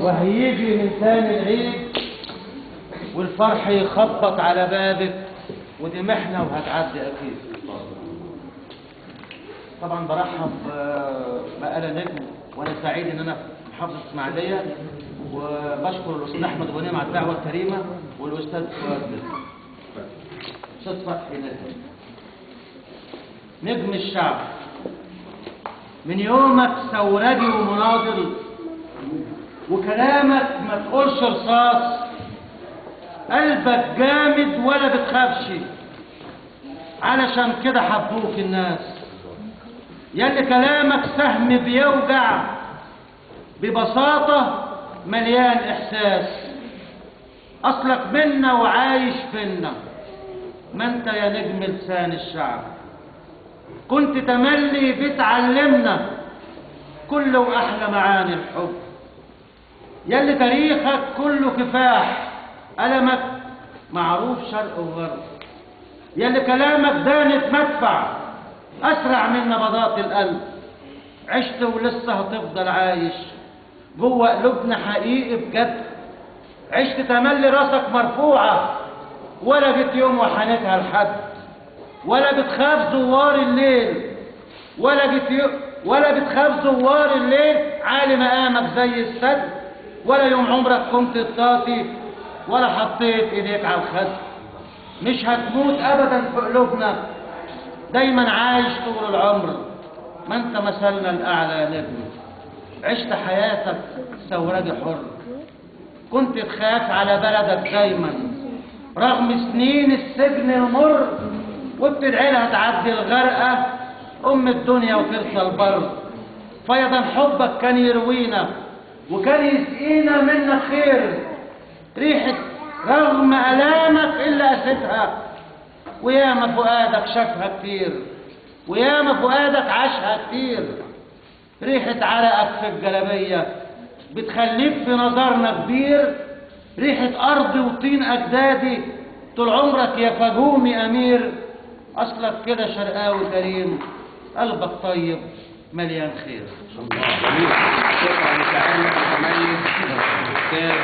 وهيجي من ثاني العيد والفرح يخبط على بابك، ودي محنة وهتعدي أكيد. طبعا برحب بآل نجم، وأنا سعيد إن أنا في محافظة إسماعيلية، وبشكر الأستاذ أحمد غنيم على الدعوة الكريمة، والأستاذ فؤاد أستاذ فتحي نجم الشعب. من يومك ثورجي ومناضل، وكلامك ما تقولش رصاص، قلبك جامد ولا بتخافش، علشان كده حبوك الناس. ياللي كلامك سهم بيوجع، ببساطة مليان إحساس، أصلك منا وعايش فينا، ما انت يا نجم لسان الشعب. كنت تملي بتعلمنا كل وأحلى معاني الحب، ياللي تاريخك كله كفاح، ألمك معروف شرق وغرب، ياللي كلامك دانت مدفع أسرع من نبضات القلب. عشت ولسه هتفضل عايش جوه قلوبنا حقيقي بجد. عشت تملي راسك مرفوعة، ولا جيت يوم وحنتها لحد، ولا بتخاف زوار الليل، ولا بتخاف زوار الليل عالي مقامك زي السد، ولا يوم عمرك كنت تطاطي ولا حطيت ايديك على الخد. مش هتموت ابدا في قلوبنا، دايما عايش طول العمر، ما انت مثلنا الاعلى يا نجم. عشت حياتك ثورجي حر، كنت تخاف على بلدك دايما رغم سنين السجن المر، وبتدعي لها تعدي الغرقه ام الدنيا وترسى البر. فيضا حبك كان يروينا وكان يسقينا منك خير، ريحة رغم ألامك إلا قاستها، وياما فؤادك شافها كتير، وياما فؤادك عاشها كتير. ريحة عرقك في الجلابية بتخليك في نظرنا كبير، ريحة أرض وطين أجدادي طول عمرك يا فجومي أمير. أصلك كده شرقاوي كريم، قلبك طيب مليان خير. شكرا لسعادتك المتميز أستاذ